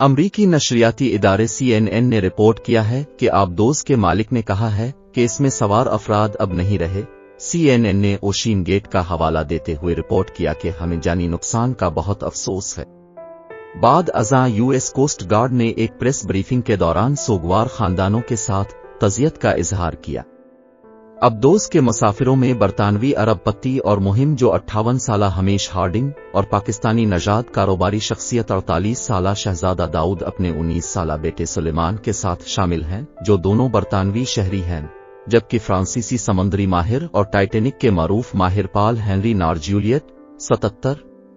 अमरीकी नशरियाती इदारे CNN ने रिपोर्ट किया है कि आबदोज के मालिक ने कहा है कि इसमें सवार अफराद अब नहीं रहे। CNN ने ओशीन गेट का हवाला देते हुए रिपोर्ट किया कि हमें जानी नुकसान का बहुत अफसोस है। बाद अज़ां US कोस्ट गार्ड ने एक प्रेस ब्रीफिंग के दौरान सोगवार खानदानों के साथ तज़ियत का इजहार किया। अब्दोज के मुसाफिरों में बरतानवी अरबपति और मुहिम जो 58 साला हमीश हार्डिंग और पाकिस्तानी नजाद कारोबारी शख्सियत 48 साला शहजादा दाऊद अपने 19 साला बेटे सुलेमान के साथ शामिल हैं, जो दोनों बरतानवी शहरी हैं, जबकि फ्रांसीसी समंदरी माहिर और टाइटेनिक के मारूफ माहिर पाल हेनरी नार्जूलियट 77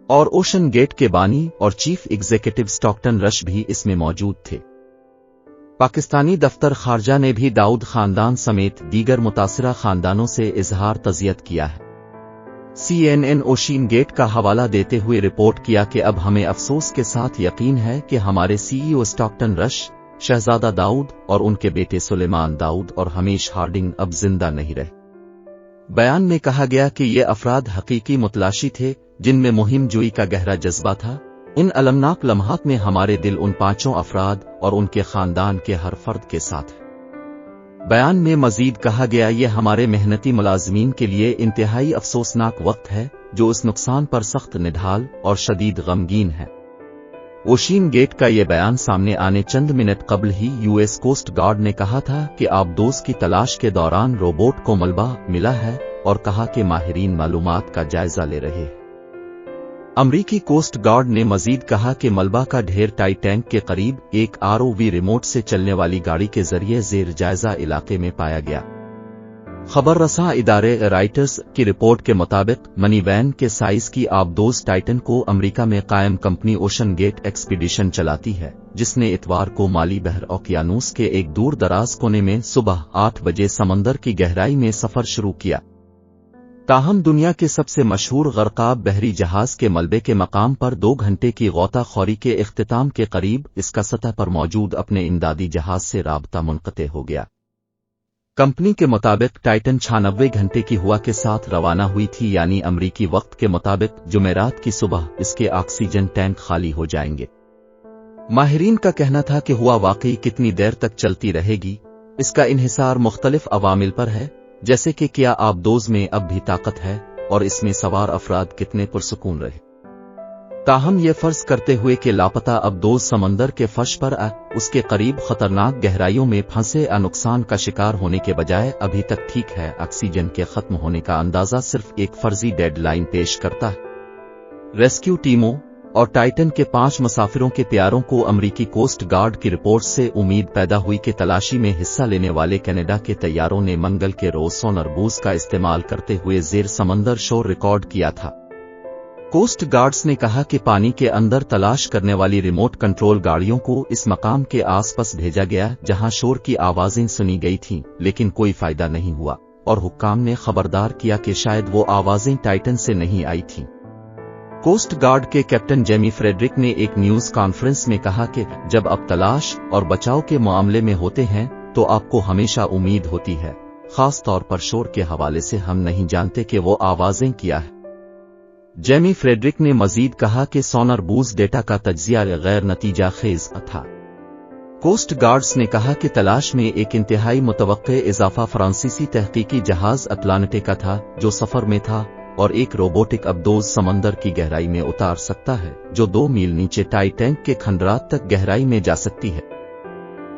और ओशन गेट के बानी और चीफ एग्जीक्यूटिव स्टॉकटन रश भी इसमें मौजूद थे। पाकिस्तानी दफ्तर खारजा ने भी दाऊद खानदान समेत दीगर मुतासिरा खानदानों से इजहार तज़ियत किया है। CNN ओशीन गेट का हवाला देते हुए रिपोर्ट किया कि अब हमें अफसोस के साथ यकीन है कि हमारे CEO स्टॉकटन रश, शहजादा दाऊद और उनके बेटे सुलेमान दाऊद और हमीश हार्डिंग अब जिंदा नहीं रहे। बयान में कहा गया कि ये अफराद हकीकी मुतलाशी थे जिनमें मुहिम जोई का गहरा जज्बा था। इन अलमनाक लम्हात में हमारे दिल उन पांचों अफराद और उनके खानदान के हर फर्द के साथ है। बयान में मजीद कहा गया, ये हमारे मेहनती मुलाजमीन के लिए इंतहाई अफसोसनाक वक्त है जो इस नुकसान पर सख्त निढाल और शदीद गमगीन है। ओशीन गेट का ये बयान सामने आने चंद मिनट कबल ही US कोस्ट गार्ड ने कहा था कि आबदोज की तलाश के दौरान रोबोट को मलबा मिला है और कहा कि माहिरीन मालूमात का जायजा ले रहे हैं। अमरीकी कोस्ट गार्ड ने मजीद कहा कि मलबा का ढेर टाइटैंक के करीब एक ROV रिमोट से चलने वाली गाड़ी के जरिए जेर जायजा इलाके में पाया गया। खबर रसां इदारे राइटर्स की रिपोर्ट के मुताबिक मनी वैन के साइज की आबदोज टाइटन को अमेरिका में कायम कंपनी ओशन गेट एक्सपीडिशन चलाती है, जिसने इतवार को माली बहर ओकियानूस के एक दूर दराज कोने में सुबह 8 बजे समंदर की गहराई में सफर शुरू किया। ताहम दुनिया के सबसे मशहूर गर्काब बहरी जहाज के मलबे के मकाम पर 2 घंटे की गौताखोरी के इख्तिताम के करीब इसका सतह पर मौजूद अपने इमदादी जहाज से राबता मुनक़ते हो गया। कंपनी के मुताबिक टाइटन 96 घंटे की हवा के साथ रवाना हुई थी, यानी अमरीकी वक्त के मुताबिक जुमेरात की सुबह इसके ऑक्सीजन टैंक खाली हो जाएंगे। माहिरीन का कहना था कि हवा वाकई कितनी देर तक चलती रहेगी, इसका इन्हिसार मुख्तलिफ अवामिल पर है, जैसे कि क्या आबदोज में अब भी ताकत है और इसमें सवार अफराद कितने पुरसुकून रहे। ताहम ये फर्ज करते हुए कि लापता आबदोज समंदर के फर्श पर उसके करीब खतरनाक गहराइयों में फंसे नुकसान का शिकार होने के बजाय अभी तक ठीक है, ऑक्सीजन के खत्म होने का अंदाजा सिर्फ एक फर्जी डेडलाइन पेश करता है। रेस्क्यू टीमों और टाइटन के 5 मुसाफिरों के प्यारों को अमरीकी कोस्ट गार्ड की रिपोर्ट से उम्मीद पैदा हुई कि तलाशी में हिस्सा लेने वाले कनाडा के तैयारों ने मंगल के रोज सोनर बूज का इस्तेमाल करते हुए जेर समंदर शोर रिकॉर्ड किया था। कोस्ट गार्ड्स ने कहा कि पानी के अंदर तलाश करने वाली रिमोट कंट्रोल गाड़ियों को इस मकाम के आसपास भेजा गया जहां शोर की आवाजें सुनी गई थीं, लेकिन कोई फायदा नहीं हुआ और हुक्काम ने खबरदार किया कि शायद वो आवाजें टाइटन से नहीं आई थीं। कोस्ट गार्ड के कैप्टन जेमी फ्रेडरिक ने एक न्यूज कॉन्फ्रेंस में कहा कि जब आप तलाश और बचाव के मामले में होते हैं तो आपको हमेशा उम्मीद होती है, खास तौर पर शोर के हवाले से हम नहीं जानते कि वो आवाजें क्या है। जेमी फ्रेडरिक ने मजीद कहा कि सोनर बूज डेटा का तज्जिया गैर नतीजा खेज था। कोस्ट गार्ड्स ने कहा कि तलाश में एक इंतहाई मुतवक्के इजाफा फ्रांसीसी तहकीकी जहाज अटलांटिका था जो सफर में था और एक रोबोटिक आबदोज समंदर की गहराई में उतार सकता है, जो 2 मील नीचे टाइटैंक के खंडरात तक गहराई में जा सकती है।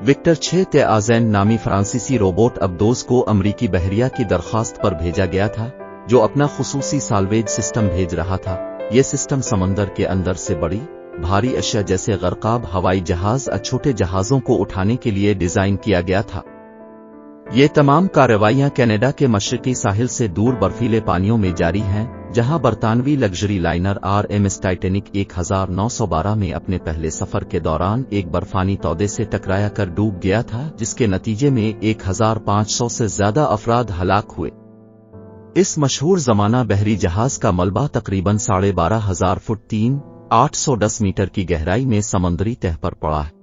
विक्टर 6 तेआज़ेन नामी फ्रांसीसी रोबोट आबदोज को अमरीकी बहरिया की दरखास्त पर भेजा गया था, जो अपना खुसूसी साल्वेज सिस्टम भेज रहा था। यह सिस्टम समंदर के अंदर से बड़ी भारी अशिया जैसे गर्काब हवाई जहाज छोटे जहाजों को उठाने के लिए डिजाइन किया गया था। ये तमाम कार्रवाइयां कनाडा के मशरकी साहिल से दूर बर्फीले पानियों में जारी हैं, जहां बरतानवी लग्जरी लाइनर RMS टाइटैनिक 1912 में अपने पहले सफर के दौरान एक बर्फानी तौदे से टकराया कर डूब गया था, जिसके नतीजे में 1500 से ज्यादा अफराद हलाक हुए। इस मशहूर जमाना बहरी जहाज का मलबा तकरीबन 12,500 फुट 810 मीटर की गहराई में समंदरी तह पर पड़ा है।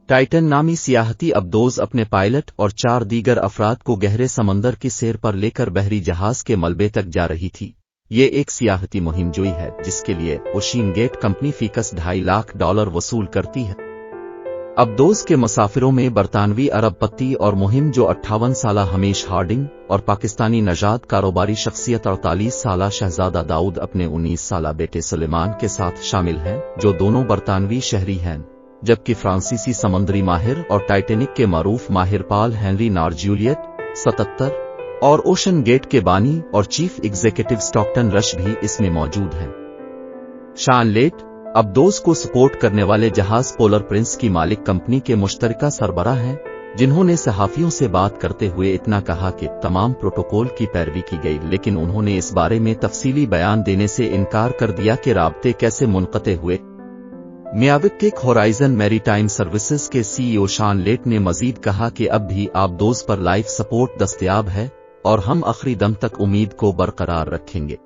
टाइटन नामी सियाहती आबदोज अपने पायलट और 4 दीगर अफराद को गहरे समंदर की सैर पर लेकर बहरी जहाज के मलबे तक जा रही थी। ये एक सियाहती मुहिम जोई है जिसके लिए ओशीन गेट कंपनी फीकस $2.5 लाख वसूल करती है। अब्दोस के मुसाफिरों में बरतानवी अरब पत्ती और मुहिम जो 58 साला हमीश हार्डिंग और पाकिस्तानी नजाद कारोबारी शख्सियत 48 साला शहजादा दाऊद अपने 19 साला बेटे सुलेमान के साथ शामिल हैं, जो दोनों बरतानवी शहरी हैं, जबकि फ्रांसीसी समुद्री माहिर और टाइटेनिक के मारूफ माहिर पाल हेनरी नार्जूलियट 77 और ओशन गेट के बानी और चीफ एग्जीक्यूटिव स्टॉकटन रश भी इसमें मौजूद हैं। शॉन लेट अब्दोस को सपोर्ट करने वाले जहाज पोलर प्रिंस की मालिक कंपनी के मुश्तरका सरबराह हैं, जिन्होंने सहाफियों से बात करते हुए इतना कहा कि तमाम प्रोटोकॉल की पैरवी की गई, लेकिन उन्होंने इस बारे में तफसीली बयान देने से इनकार कर दिया कि राब्ते कैसे मुनक़ते हुए। मियाविक होराइजन मैरीटाइम सर्विसेज के सीईओ शॉन लेट ने मजीद कहा कि अब भी अब्दोस पर लाइफ सपोर्ट दस्तयाब है और हम आखिरी दम तक उम्मीद को बरकरार रखेंगे।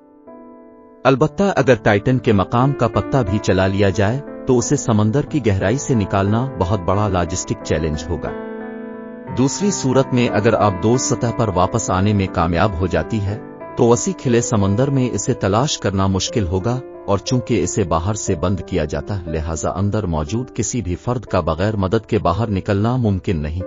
अलबत्ता अगर टाइटन के मकाम का पत्ता भी चला लिया जाए तो उसे समंदर की गहराई से निकालना बहुत बड़ा लॉजिस्टिक चैलेंज होगा। दूसरी सूरत में अगर अब्दोस सतह पर वापस आने में कामयाब हो जाती है तो वसी खिले समंदर में इसे तलाश करना मुश्किल होगा, और चूंकि इसे बाहर से बंद किया जाता है लिहाजा अंदर मौजूद किसी भी फर्द का बगैर मदद के बाहर निकलना मुमकिन नहीं।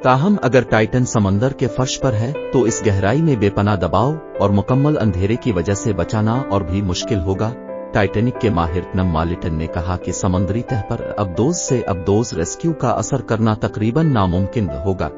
ताहम अगर टाइटन समंदर के फर्श पर है तो इस गहराई में बेपनाह दबाव और मुकम्मल अंधेरे की वजह से बचाना और भी मुश्किल होगा। टाइटैनिक के माहिर नम मालिटन ने कहा कि समंदरी तह पर अब्दोस से अब्दोस रेस्क्यू का असर करना तकरीबन नामुमकिन होगा।